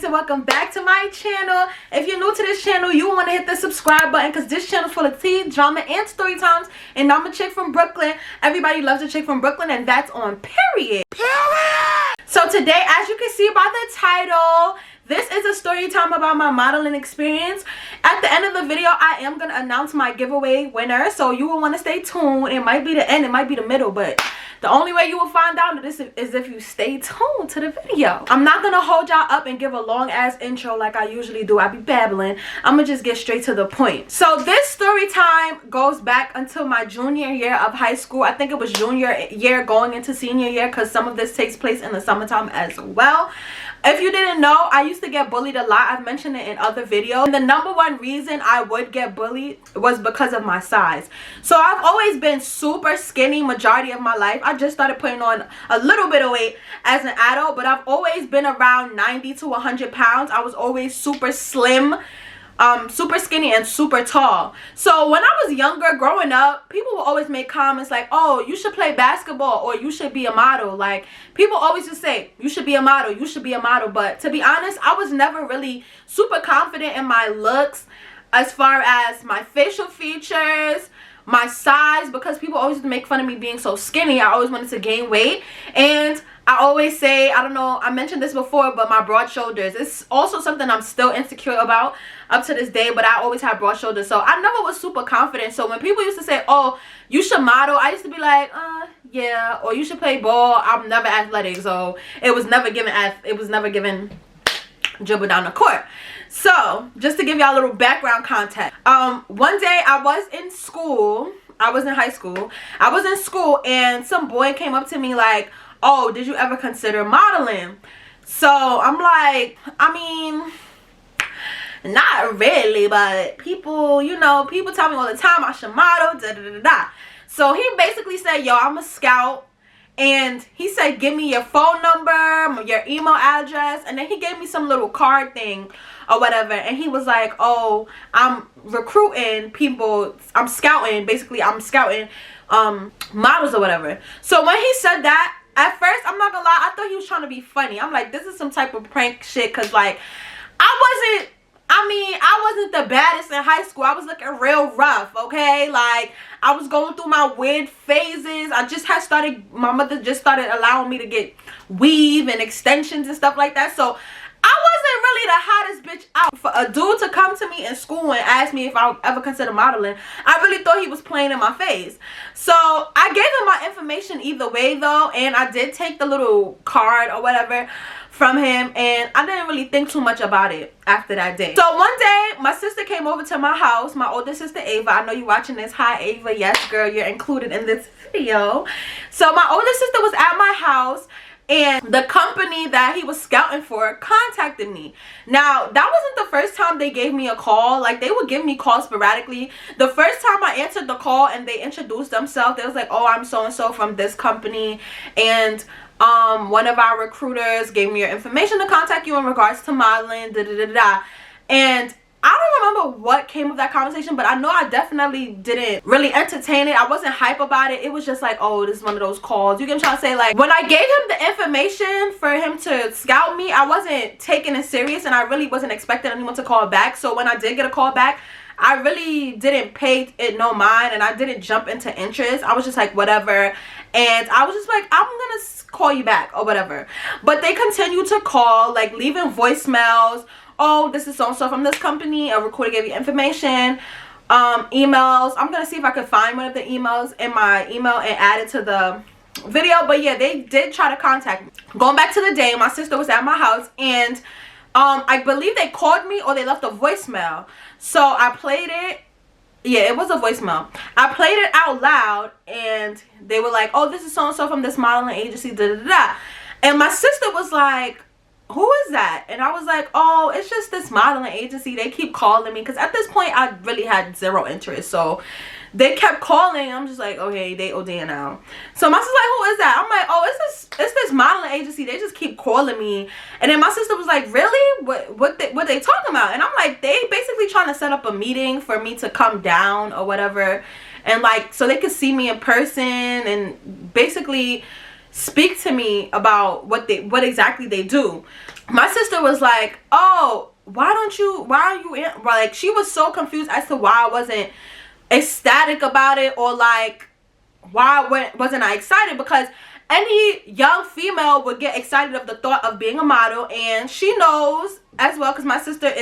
and welcome back to my channel. If you're new to this channel, you want to hit the subscribe button because this channel is full of tea, drama, and story times. And I'm a chick from Brooklyn. Everybody loves a chick from Brooklyn, and that's on period. So today, as you can see by the title, this is a story time about my modeling experience. At the end of the video, I am going to announce my giveaway winner, so you will want to stay tuned. It might be the end, it might be the middle, but the only way you will find out this is if you stay tuned to the video. I'm not going to hold y'all up and give a long ass intro like I usually do. I be babbling. I'm going to just get straight to the point. So this story time goes back until my junior year of high school. I think it was junior year going into senior year because some of this takes place in the summertime as well. If you didn't know, I used to get bullied a lot. I've mentioned it in other videos. And the number one reason I would get bullied was because of my size. So I've always been super skinny majority of my life. I just started putting on a little bit of weight as an adult, but I've always been around 90 to 100 pounds. I was always super slim, super skinny, and super tall. So when I was younger, growing up, people would always make comments like, oh, you should play basketball or you should be a model. Like, people always just say, you should be a model, you should be a model. But to be honest, I was never really super confident in my looks as far as my facial features, my size, because people always make fun of me being so skinny. I always wanted to gain weight. And I always say, I don't know, I mentioned this before, but my broad shoulders, it's also something I'm still insecure about up to this day, but I always had broad shoulders, so I never was super confident. So when people used to say, oh, you should model, I used to be like, yeah, or you should play ball. I'm never athletic, so it was never given dribble down the court. So just to give y'all a little background context, one day I was in school, I was in high school, I was in school, and some boy came up to me like, oh, did you ever consider modeling? So I'm like, I mean, not really, but people, you know, people tell me all the time I should model, da da da da. So he basically said, yo, I'm a scout, and he said, give me your phone number, your email address, and then he gave me some little card thing or whatever, and he was like, oh, I'm recruiting people, I'm scouting, basically I'm scouting models or whatever. So when he said that, at first, I'm not gonna lie, I thought he was trying to be funny. I'm like, this is some type of prank shit, because like, I wasn't the baddest in high school. I was looking real rough, okay? Like, I was going through my weird phases. My mother just started allowing me to get weave and extensions and stuff like that. So I wasn't really the hottest bitch out. For a dude to come to me in school and ask me if I would ever consider modeling, I really thought he was playing in my face. So I gave him my information either way though, and I did take the little card or whatever from him, and I didn't really think too much about it after that day. So one day my sister came over to my house, my older sister Ava. I know you're watching this. Hi Ava. Yes girl, you're included in this video. So my older sister was at my house, and the company that he was scouting for contacted me. Now, that wasn't the first time they gave me a call. Like, they would give me calls sporadically. The first time I answered the call and they introduced themselves, they was like, oh, I'm so-and-so from this company, and one of our recruiters gave me your information to contact you in regards to modeling, da-da-da-da. And I don't remember what came of that conversation, but I know I definitely didn't really entertain it. I wasn't hype about it. It was just like, oh, this is one of those calls. You can try to say, like, when I gave him the information for him to scout me, I wasn't taking it serious, and I really wasn't expecting anyone to call back. So when I did get a call back, I really didn't pay it no mind, and I didn't jump into interest. I was just like, whatever. And I was just like, I'm gonna call you back or whatever. But they continued to call, like leaving voicemails. Oh, this is so-and-so from this company, a recruiter gave you information, emails. I'm gonna see if I could find one of the emails in my email and add it to the video. But yeah, they did try to contact me. Going back to the day, my sister was at my house, and I believe they called me or they left a voicemail. So I played it. Yeah, it was a voicemail. I played it out loud, and they were like, oh, this is so-and-so from this modeling agency, da da da. And my sister was like, who is that? And I was like, oh, it's just this modeling agency. They keep calling me, because at this point I really had zero interest. So they kept calling. I'm just like, okay, they ODing now. So my sister's like, who is that? I'm like, oh, it's this modeling agency. They just keep calling me. And then my sister was like, really? What they talking about? And I'm like, they basically trying to set up a meeting for me to come down or whatever, and like so they could see me in person, and basically speak to me about what exactly they do. My sister was like, oh, why are you in, like, she was so confused as to why I wasn't ecstatic about it, or like why wasn't I excited, because any young female would get excited of the thought of being a model. And she knows as well, because my sister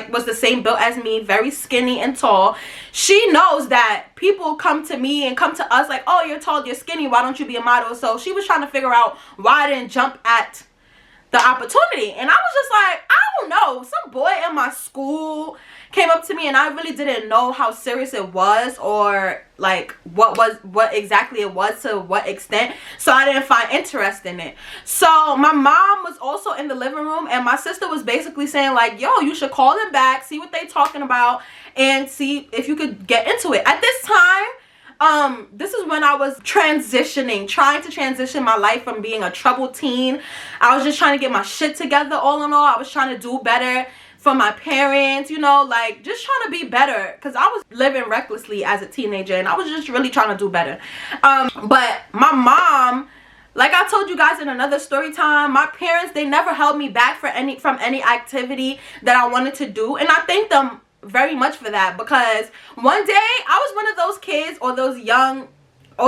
was the same build as me, very skinny and tall. She knows that people come to me and come to us like, oh, you're tall, you're skinny, why don't you be a model? So she was trying to figure out why I didn't jump at the opportunity. And I was just like, I don't know, some boy in my school came up to me, and I really didn't know how serious it was, or like what exactly it was, to what extent. So I didn't find interest in it. So my mom was also in the living room, and my sister was basically saying like, yo, you should call them back, see what they talking about, and see if you could get into it. At this time, this is when I was trying to transition my life from being a troubled teen. I was just trying to get my shit together. All in all, I was trying to do better for my parents, you know, like just trying to be better, because I was living recklessly as a teenager, and I was just really trying to do better. But my mom, like I told you guys in another story time, my parents, they never held me back from any activity that I wanted to do, and I thank them very much for that, because one day I was one of those kids, or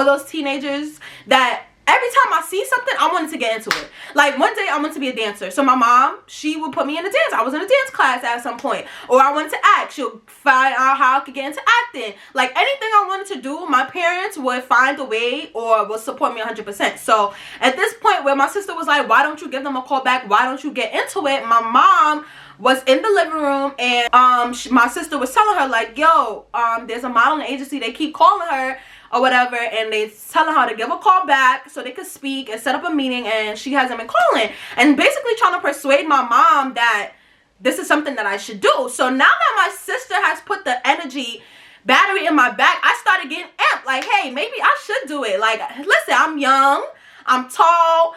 those teenagers that every time I see something, I wanted to get into it. Like one day I wanted to be a dancer, so my mom, she would put me in a dance. I was in a dance class at some point. Or I wanted to act, she'll find out how I could get into acting. Like anything I wanted to do, my parents would find a way, or will support me 100%. So at this point where my sister was like, why don't you give them a call back, why don't you get into it, my mom was in the living room, and my sister was telling her like, yo, there's a modeling agency, they keep calling her or whatever, and they telling her to give a call back so they could speak and set up a meeting, and she hasn't been calling, and basically trying to persuade my mom that this is something that I should do. So now that my sister has put the energy battery in my back, I started getting amped, like, hey, maybe I should do it. Like, listen, I'm young, I'm tall,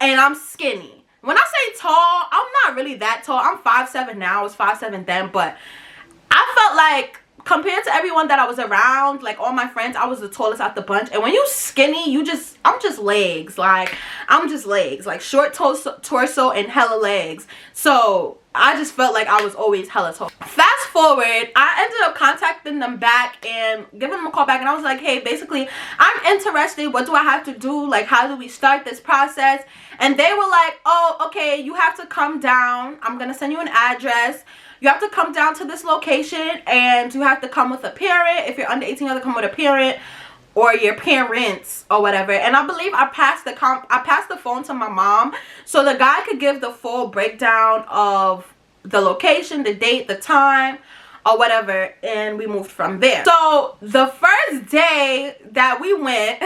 and I'm skinny. When I say tall, I'm not really that tall. I'm 5'7" now. I was 5'7" then, but I felt like compared to everyone that I was around, like all my friends, I was the tallest out the bunch. And when you skinny, I'm just legs. Like, I'm just legs. Like short torso and hella legs. So I just felt like I was always hella tall. Fast forward, I ended up contacting them back and giving them a call back, and I was like, hey, basically, I'm interested. What do I have to do? Like, how do we start this process? And they were like, oh, okay, you have to come down. I'm going to send you an address. You have to come down to this location, and you have to come with a parent. If you're under 18, you have to come with a parent or your parents or whatever. And I believe I passed the phone to my mom, so the guy could give the full breakdown of the location, the date, the time, or whatever, and we moved from there. So the first day that we went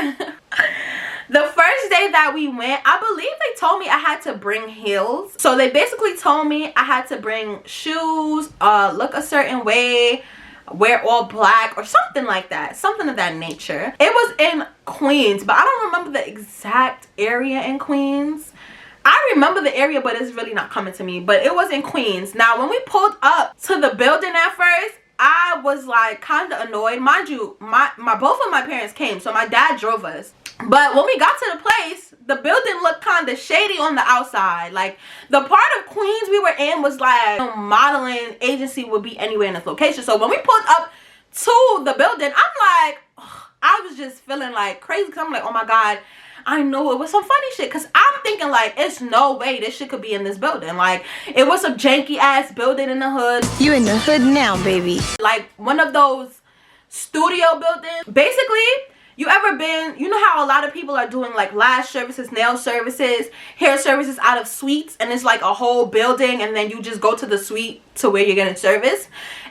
I believe they told me I had to bring heels. So they basically told me I had to bring shoes, look a certain way, wear all black, or something like that, something of that nature. It was in Queens, but I don't remember the exact area in Queens. I remember the area, but it's really not coming to me. But it was in Queens. Now, when we pulled up to the building at first, I was like kind of annoyed. Mind you, both of my parents came, so my dad drove us. But when we got to the place, the building looked kind of shady on the outside. Like, the part of Queens we were in was like, no modeling agency would be anywhere in this location. So when we pulled up to the building, I'm like, ugh, I was just feeling like crazy, because I'm like, oh my God, I know it was some funny shit, because I'm thinking like, it's no way this shit could be in this building. Like, it was a janky ass building in the hood. You in the hood now, baby. Like one of those studio buildings. Basically, you know how a lot of people are doing like lash services, nail services, hair services out of suites, and it's like a whole building, and then you just go to the suite to where you're getting service.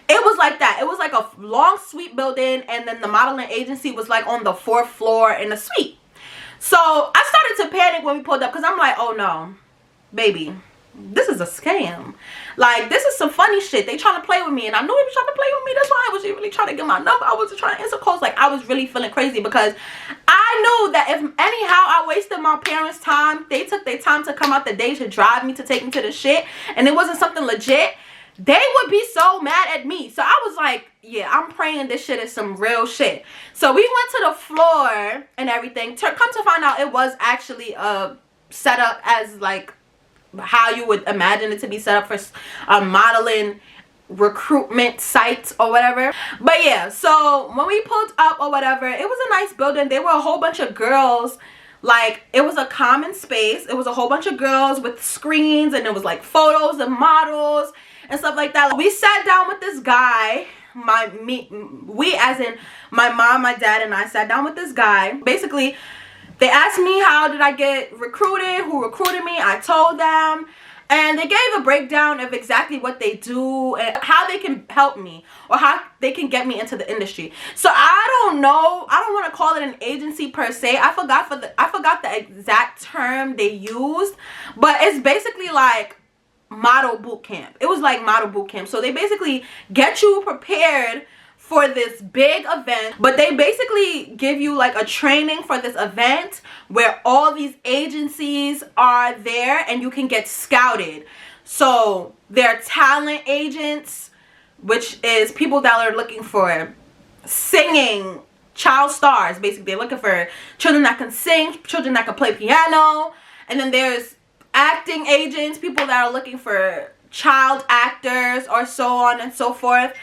It was like that. It was like a long suite building, and then the modeling agency was like on the 4th floor in the suite. So I started to panic when we pulled up, because I'm like, oh no, baby, this is a scam. Like, this is some funny shit. They trying to play with me, and I knew they were trying to play with me. That's why I was really trying to get my number. I wasn't trying to answer calls. Like, I was really feeling crazy, because I knew that if anyhow I wasted my parents' time, they took their time to come out the day to drive me, to take me to the shit, and it wasn't something legit, they would be so mad at me. So I was like, yeah, I'm praying this shit is some real shit. So we went to the floor and everything. Come to find out, it was actually set up as like how you would imagine it to be set up for modeling recruitment sites or whatever. But yeah, so when we pulled up or whatever, it was a nice building. There were a whole bunch of girls. Like, it was a common space. It was a whole bunch of girls with screens, and it was like photos of models and stuff like that. We sat down with this guy. We as in my mom, my dad, and I sat down with this guy. Basically, they asked me how did I get recruited, who recruited me. I told them, and they gave a breakdown of exactly what they do and how they can help me or how they can get me into the industry. So I don't know, I don't want to call it an agency per se. I forgot the exact term they used, but it's basically like model boot camp. It was like model boot camp. So they basically get you prepared for this big event, but they basically give you like a training for this event where all these agencies are there and you can get scouted. So they're talent agents, which is people that are looking for singing child stars. Basically, they're looking for children that can sing, children that can play piano. And then there's acting agents, people that are looking for child actors or so on and so forth.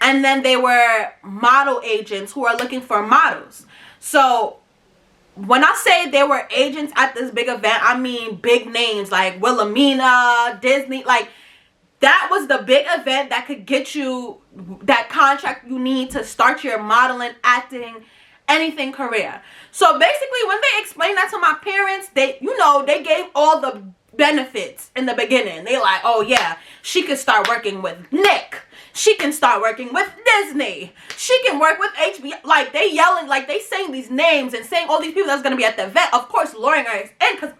And then they were model agents who are looking for models. So when I say they were agents at this big event, I mean big names like Wilhelmina, Disney. Like, that was the big event that could get you that contract you need to start your modeling, acting, anything career. So basically, when they explained that to my parents, they gave all the benefits in the beginning. They like, oh yeah, she could start working with Nick. She can start working with Disney. She can work with HBO. Like, they yelling, like they saying these names and saying all these people that's gonna be at the event. Of course, luring her in, cause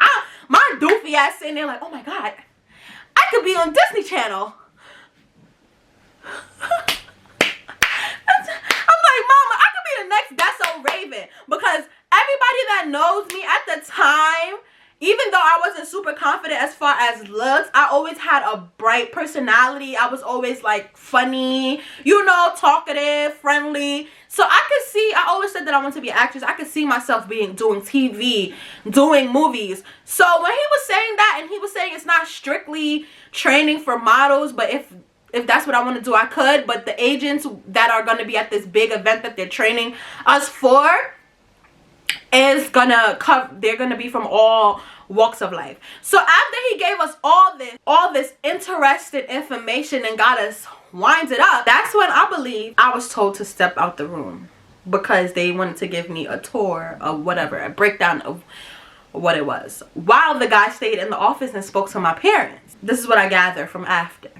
my doofy ass sitting there like, oh my god, I could be on Disney Channel. I'm like, mama, I could be the next That's So Raven, because everybody that knows me at the time, even though I wasn't super confident as far as looks, I always had a bright personality. I was always like funny, talkative, friendly. So I always said that I wanted to be an actress. I could see myself doing TV, doing movies. So when he was saying that, and he was saying it's not strictly training for models, but if that's what I want to do, I could. But the agents that are going to be at this big event that they're training us for is they're gonna be from all walks of life. So after he gave us all this interesting information and got us winded up, that's when I believe I was told to step out the room, because they wanted to give me a tour of whatever, a breakdown of what it was, while the guy stayed in the office and spoke to my parents. This is what I gathered from after.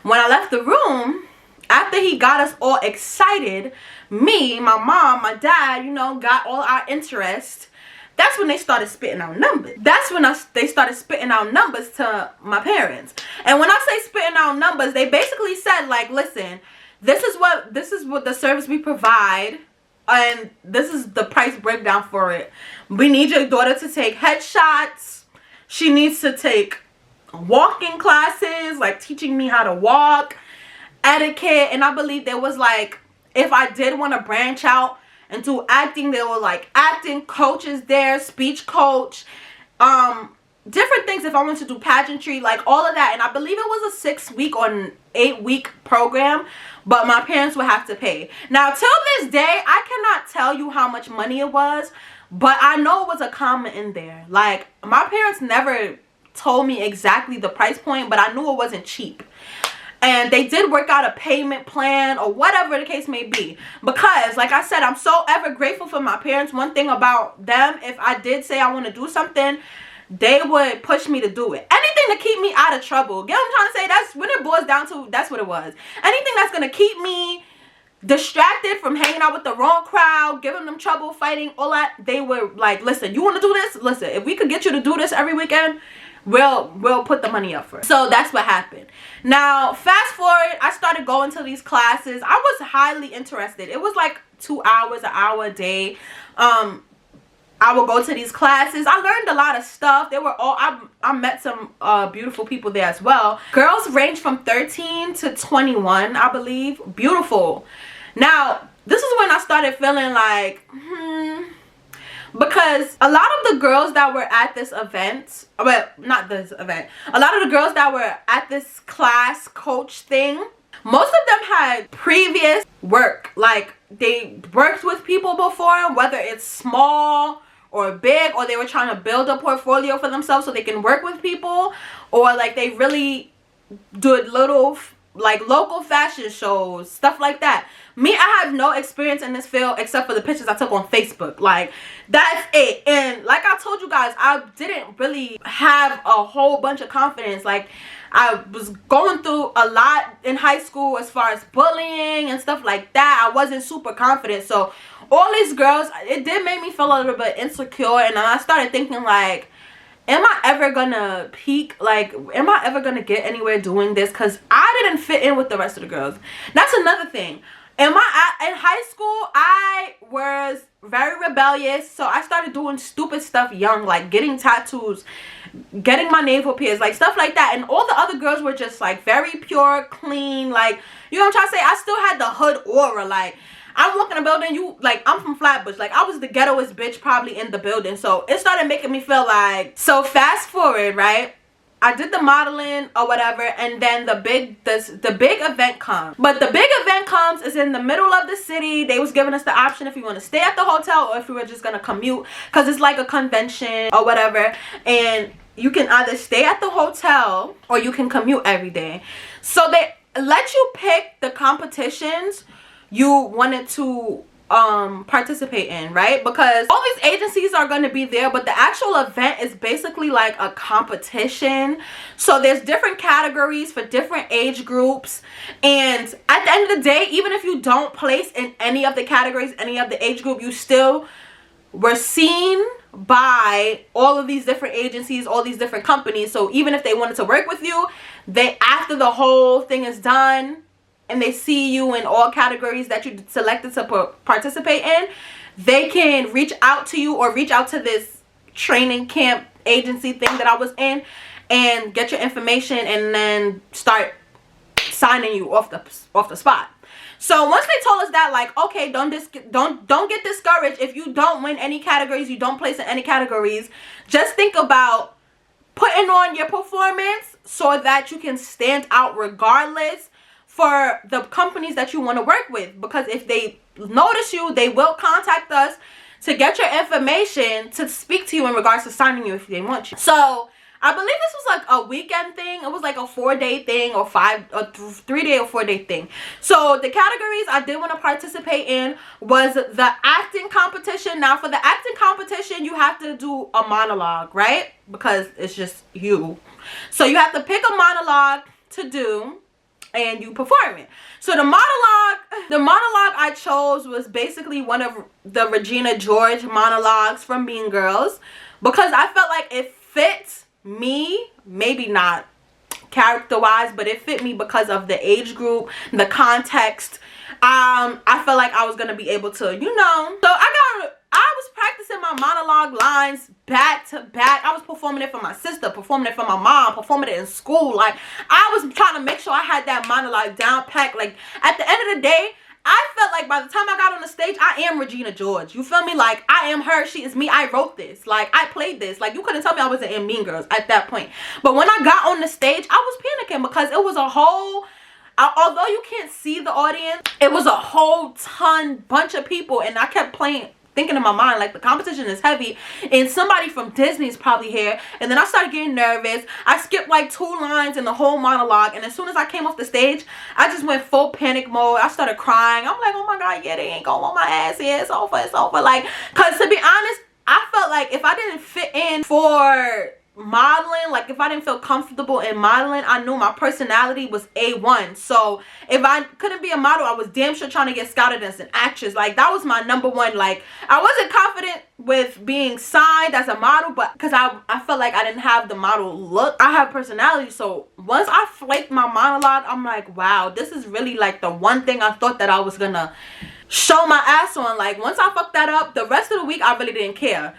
When I left the room, after he got us all excited, me, my mom, my dad, got all our interest, that's when they started spitting out numbers. That's when they started spitting out numbers to my parents. And when I say spitting out numbers, they basically said, like, listen, this is what the service we provide, and this is the price breakdown for it. We need your daughter to take headshots. She needs to take walking classes, like teaching me how to walk, etiquette. And I believe there was like, if I did want to branch out and do acting, there were like acting coaches there, speech coach, different things. If I wanted to do pageantry, like all of that. And I believe it was a 6-week or an 8-week program, but my parents would have to pay. Now till this day, I cannot tell you how much money it was, but I know it was a comma in there. Like, my parents never told me exactly the price point, but I knew it wasn't cheap. And they did work out a payment plan or whatever the case may be. Because, like I said, I'm so ever grateful for my parents. One thing about them, if I did say I want to do something, they would push me to do it. Anything to keep me out of trouble. Get what I'm trying to say? That's when it boils down to, that's what it was. Anything that's going to keep me distracted from hanging out with the wrong crowd, giving them trouble, fighting, all that, they were like, listen, you want to do this? Listen, if we could get you to do this every weekend, we'll put the money up for it. So that's what happened. Now, fast forward, I started going to these classes. I was highly interested. It was like 2 hours, an hour a day. I would go to these classes. I learned a lot of stuff. They were all, I met some beautiful people there as well. Girls range from 13 to 21, I believe. Beautiful. Now, this is when I started feeling like, because a lot of the girls that were at this event, well, not this event, a lot of the girls that were at this class coach thing, most of them had previous work. Like, they worked with people before, whether it's small or big, or they were trying to build a portfolio for themselves so they can work with people, or like they really did little like local fashion shows, stuff like that. Me, I have no experience in this field except for the pictures I took on Facebook. Like, that's it. And like I told you guys, I didn't really have a whole bunch of confidence. Like, I was going through a lot in high school as far as bullying and stuff like that. I wasn't super confident. So all these girls, it did make me feel a little bit insecure. And I started thinking, like, am I ever gonna peak? Like, am I ever gonna get anywhere doing this? Because I didn't fit in with the rest of the girls. That's another thing. In high school, I was very rebellious. So I started doing stupid stuff young, like getting tattoos, getting my navel pierced, like stuff like that. And all the other girls were just like very pure, clean, like, you know what I'm trying to say? I still had the hood aura. Like, I'm walking in the building, I'm from Flatbush. Like, I was the ghettoest bitch probably in the building. So it started making me feel like, so fast forward, right? I did the modeling or whatever, and then the big event comes. But the big event comes is in the middle of the city. They was giving us the option if we want to stay at the hotel or if we were just gonna commute, because it's like a convention or whatever, and you can either stay at the hotel or you can commute every day. So they let you pick the competitions you wanted to participate in, right? Because all these agencies are going to be there, but the actual event is basically like a competition. So there's different categories for different age groups, and at the end of the day, even if you don't place in any of the categories, any of the age group, you still were seen by all of these different agencies, all these different companies. So even if they wanted to work with you, they, after the whole thing is done and they see you in all categories that you selected to participate in, they can reach out to you or reach out to this training camp agency thing that I was in and get your information and then start signing you off the spot. So once they told us that, like, okay, don't get discouraged if you don't win any categories, you don't place in any categories. Just think about putting on your performance so that you can stand out regardless for the companies that you want to work with. Because if they notice you, they will contact us to get your information to speak to you in regards to signing you if they want you. So I believe this was like a weekend thing. It was like a 4-day thing or 3-day or 4-day thing. So the categories I did want to participate in was the acting competition. Now for the acting competition, you have to do a monologue, right? Because it's just you. So you have to pick a monologue to do and you perform it. So the monologue I chose was basically one of the Regina George monologues from Mean Girls, because I felt like it fits me, maybe not character wise, but it fit me because of the age group, the context. I felt like I was gonna be able to, you know. So I was practicing my monologue lines back to back. I was performing it for my sister, performing it for my mom, performing it in school. Like, I was trying to make sure I had that monologue down packed. Like, at the end of the day, I felt like by the time I got on the stage, I am Regina George. You feel me? Like, I am her. She is me. I wrote this. Like, I played this. Like, you couldn't tell me I wasn't in Mean Girls at that point. But when I got on the stage, I was panicking because it was a whole, although you can't see the audience, it was a whole bunch of people. And I kept thinking in my mind, like, the competition is heavy and somebody from Disney is probably here. And then I started getting nervous. I skipped like 2 lines in the whole monologue, and as soon as I came off the stage, I just went full panic mode. I started crying. I'm like, oh my god, yeah, they ain't gonna want my ass here. It's over. Like, because to be honest, I felt like if I didn't fit in for modeling, like if I didn't feel comfortable in modeling, I knew my personality was A1. So if I couldn't be a model, I was damn sure trying to get scouted as an actress. Like, that was my #1. Like, I wasn't confident with being signed as a model, but because I felt like I didn't have the model look, I have personality. So once I flaked my monologue, I'm like, wow, this is really like the one thing I thought that I was gonna show my ass on. Like, once I fucked that up, the rest of the week I really didn't care.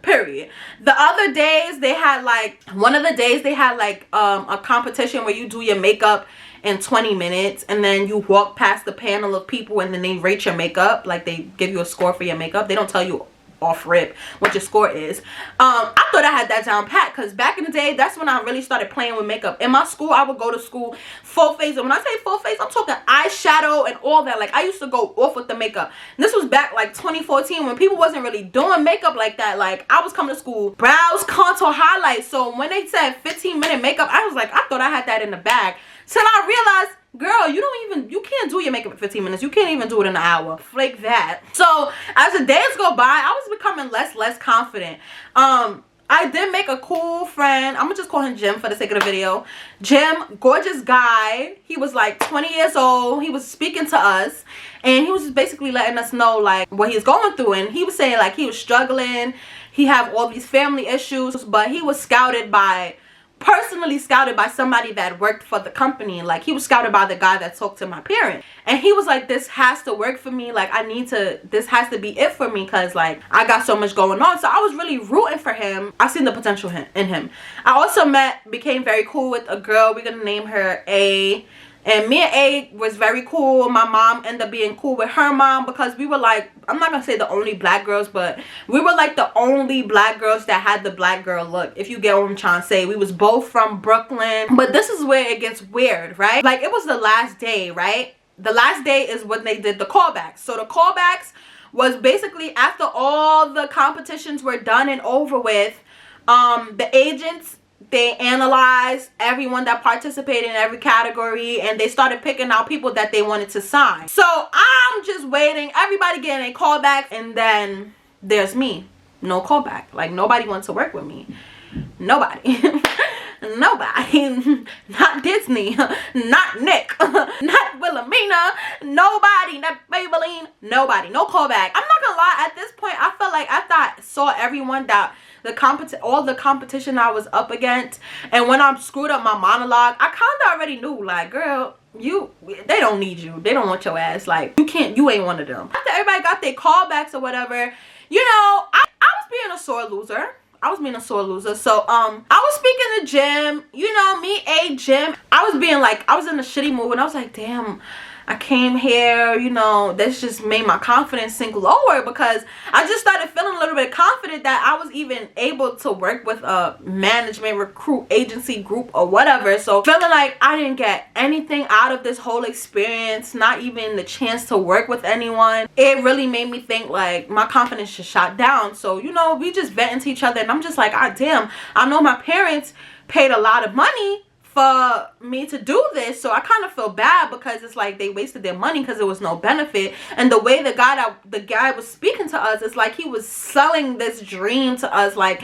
Period. The other days they had like, one of the days they had like a competition where you do your makeup in 20 minutes, and then you walk past the panel of people and then they rate your makeup. Like, they give you a score for your makeup. They don't tell you off rip what your score is. I thought I had that down pat, because back in the day, that's when I really started playing with makeup. In my school, I would go to school full face, and when I say full face, I'm talking eyeshadow and all that. Like, I used to go off with the makeup. And this was back like 2014 when people wasn't really doing makeup like that. Like, I was coming to school brows, contour, highlights. So when they said 15-minute makeup, I was like, I thought I had that in the bag, till I realized, girl, you can't do your makeup in 15 minutes. You can't even do it in an hour. Flake that. So as the days go by, I was becoming less confident. I did make a cool friend. I'm gonna just call him Jim for the sake of the video. Jim, gorgeous guy. He was like 20 years old. He was speaking to us, and he was just basically letting us know like what he's going through. And he was saying like he was struggling. He had all these family issues, but he was personally scouted by somebody that worked for the company. Like, he was scouted by the guy that talked to my parents, and he was like, this has to work for me. Like, this has to be it for me, because like I got so much going on. So I was really rooting for him. I seen the potential in him. I also became very cool with a girl. We're gonna name her A. And me and A was very cool. My mom ended up being cool with her mom, because we were like, I'm not gonna say the only black girls, but we were like the only black girls that had the black girl look, if you get what I'm trying to say. We was both from Brooklyn. But this is where it gets weird, right? Like, it was the last day, right? The last day is when they did the callbacks. So the callbacks was basically after all the competitions were done and over with. The agents, they analyzed everyone that participated in every category, and they started picking out people that they wanted to sign. So I'm just waiting, everybody getting a callback, and then there's me. No callback. Like, nobody wants to work with me. Nobody. Nobody. Not Disney. Not Nick. Not Wilhelmina. Nobody. Not Maybelline. Nobody. No callback. I'm not gonna lie, at this point I felt like after I saw everyone that all the competition I was up against, and when I screwed up my monologue, I kind of already knew, like, girl, they don't need you. They don't want your ass. Like, you ain't one of them. After everybody got their callbacks or whatever, you know, I was being a sore loser. So I was speaking to Jim, you know, me, Jim. I was in a shitty mood, and I was like, damn, I came here, you know, this just made my confidence sink lower, because I just started feeling a little bit confident that I was even able to work with a management recruit agency group or whatever. So feeling like I didn't get anything out of this whole experience, not even the chance to work with anyone, it really made me think like my confidence just shot down. So, you know, we just venting to each other, and I'm just like, ah, damn, I know my parents paid a lot of money for me to do this, so I kind of feel bad, because it's like they wasted their money because there was no benefit. And the way the guy was speaking to us, it's like he was selling this dream to us, like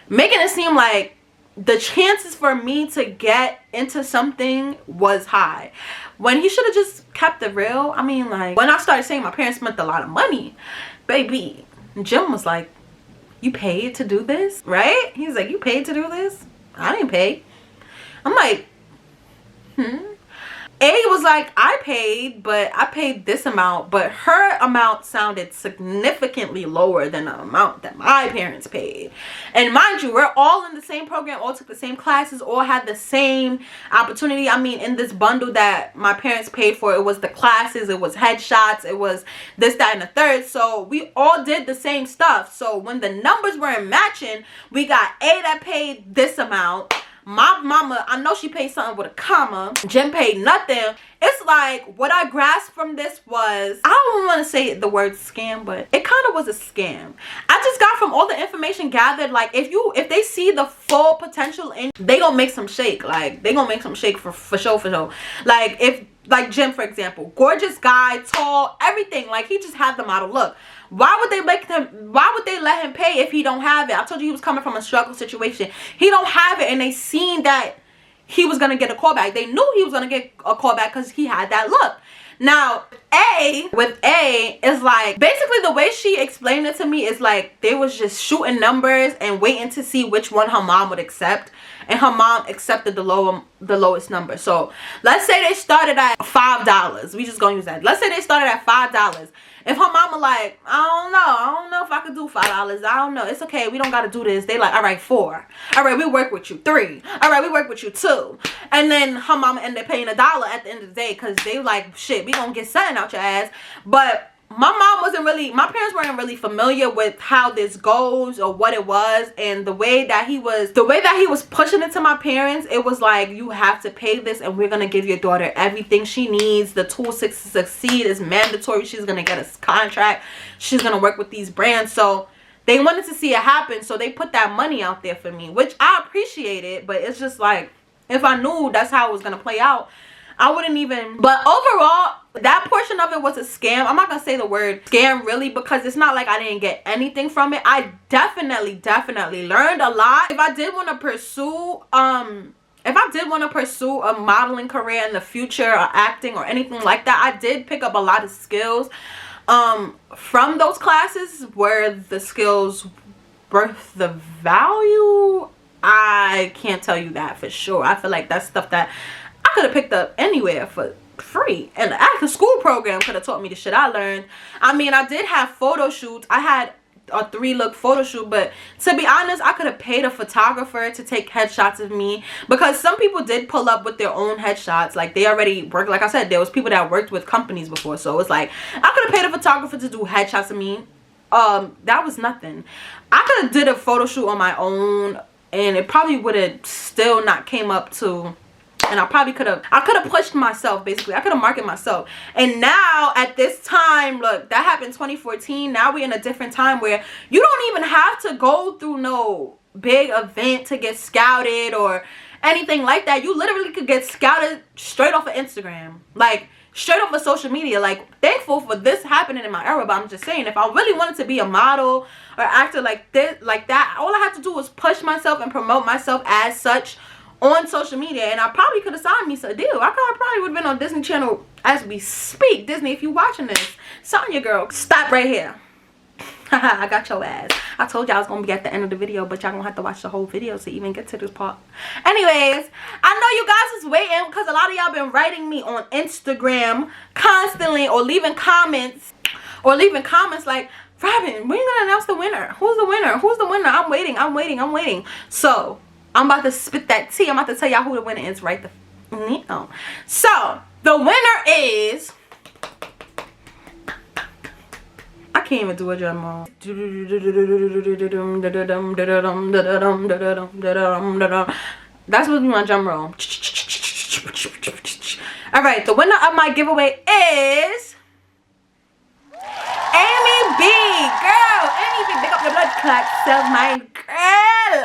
making it seem like the chances for me to get into something was high, when he should have just kept it real. I mean, like, when I started saying my parents spent a lot of money, baby, Jim was like, you paid to do this, right? He's like, you paid to do this? I didn't pay. I'm like, A was like, I paid, but I paid this amount, but her amount sounded significantly lower than the amount that my parents paid. And mind you, we're all in the same program, all took the same classes, all had the same opportunity. I mean, in this bundle that my parents paid for, it was the classes, it was headshots, it was this, that, and the third. So we all did the same stuff. So when the numbers weren't matching, we got A that paid this amount. My mama, I know she paid something with a comma. Jim paid nothing. It's like, what I grasped from this was, I don't want to say the word scam, but it kind of was a scam. I just got from all the information gathered, like, if they see the full potential in, they gonna make some shake. Like, they gonna make some shake for sure. Like Jim, for example, gorgeous guy, tall, everything. Like, he just had the model look. Why would they let him pay if he don't have it? I told you he was coming from a struggle situation. He don't have it, and they seen that he was gonna get a callback. They knew he was gonna get a callback because he had that look. Now, A is like, basically the way she explained it to me is like they was just shooting numbers and waiting to see which one her mom would accept, and her mom accepted the lowest number. So let's say they started at $5. We just gonna use that. Let's say they started at $5. If her mama like, I don't know if I could do $5. I don't know. It's okay. We don't got to do this. They like, all right, 4. All right, we work with you. 3. All right, we work with you. 2. And then her mama ended up paying $1 at the end of the day because they like, shit, we gonna get something out your ass. But my parents weren't really familiar with how this goes or what it was, and the way that he was pushing it to my parents, it was like, you have to pay this and we're gonna give your daughter everything she needs. The tools to succeed is mandatory. She's gonna get a contract. She's gonna work with these brands. So they wanted to see it happen, so they put that money out there for me, which I appreciated. But it's just like, if I knew that's how it was gonna play out, I wouldn't even. But overall, that portion of it was a scam. I'm not gonna say the word scam really, because it's not like I didn't get anything from it. I definitely learned a lot. If I did want to pursue a modeling career in the future, or acting or anything like that, I did pick up a lot of skills from those classes. Where the skills worth the value, I can't tell you that for sure. I feel like that's stuff that I could have picked up anywhere for free, and the after school program could have taught me the shit I learned. I mean, I did have photo shoots. I had a 3-look photo shoot, but to be honest, I could have paid a photographer to take headshots of me, because some people did pull up with their own headshots. Like, they already worked. Like I said, there was people that worked with companies before, so it's like I could have paid a photographer to do headshots of me. That was nothing. I could have did a photo shoot on my own, and it probably would have still not came up to. And I could have pushed myself, basically. I could have marketed myself. And now, at this time, look, that happened 2014. Now we're in a different time where you don't even have to go through no big event to get scouted or anything like that. You literally could get scouted straight off of Instagram. Like, straight off of social media. Like, thankful for this happening in my era, but I'm just saying, if I really wanted to be a model or actor like this, like that, all I had to do was push myself and promote myself as such on social media, and I probably could have signed me a deal. I probably would have been on Disney Channel as we speak. Disney, if you watching this, sign your girl. Stop right here. I got your ass. I told y'all I was gonna be at the end of the video, but y'all gonna have to watch the whole video to even get to this part. Anyways, I know you guys is waiting, because a lot of y'all been writing me on Instagram constantly, or leaving comments like, Robyn, when you gonna announce the winner? Who's the winner? Who's the winner? I'm waiting. So I'm about to spit that tea. I'm about to tell y'all who the winner is right now. So the winner is, I can't even do a drum roll. That's what we want, drum roll. All right, the winner of my giveaway is Amy B. Girl, Amy B, pick up your blood clot, self my girl.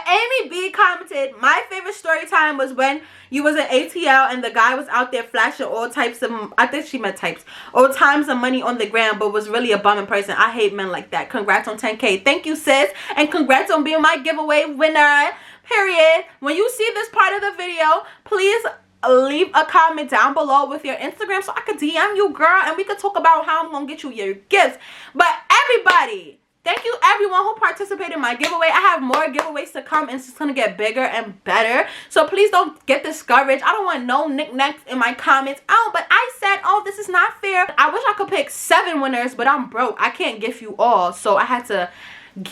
Amy B commented, my favorite story time was when you was in ATL and the guy was out there flashing all types of, I think she meant types, all times of money on the ground, but was really a bumming person. I hate men like that. Congrats on 10K. Thank you, sis, and congrats on being my giveaway winner. Period. When you see this part of the video, please leave a comment down below with your Instagram so I could DM you, girl, and we could talk about how I'm gonna get you your gifts. But everybody, thank you everyone who participated in my giveaway. I have more giveaways to come, and it's just gonna get bigger and better. So please don't get discouraged. I don't want no knickknacks in my comments. Oh, but I said, oh, this is not fair. I wish I could pick 7 winners, but I'm broke. I can't gift you all, so I had to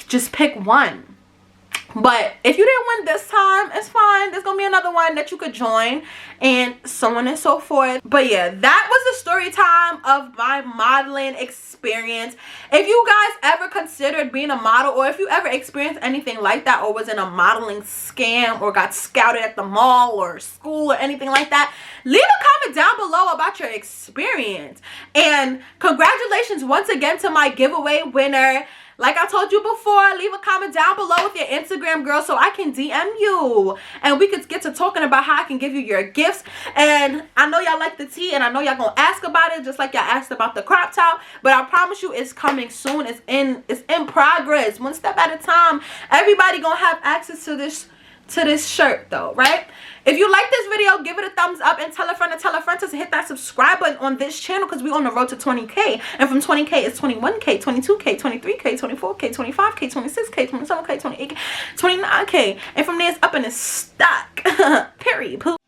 just pick one. But if you didn't win this time, it's fine. There's gonna be another one that you could join, and so on and so forth. But yeah, that was the story time of my modeling experience. If you guys ever considered being a model, or if you ever experienced anything like that, or was in a modeling scam, or got scouted at the mall or school or anything like that, leave a comment down below about your experience. And congratulations once again to my giveaway winner. Like I told you before, leave a comment down below with your Instagram, girl, so I can DM you. And we could get to talking about how I can give you your gifts. And I know y'all like the tea, and I know y'all gonna ask about it, just like y'all asked about the crop top. But I promise you, it's coming soon. It's in progress, one step at a time. Everybody gonna have access to this to this shirt though, right? If you like this video, give it a thumbs up and tell a friend to hit that subscribe button on this channel, because we're on the road to 20K. And from 20K, it's 21K, 22K, 23K, 24K, 25K, 26K, 27K, 28K, 29K. And from there, it's up and it's stuck. Period. Poop.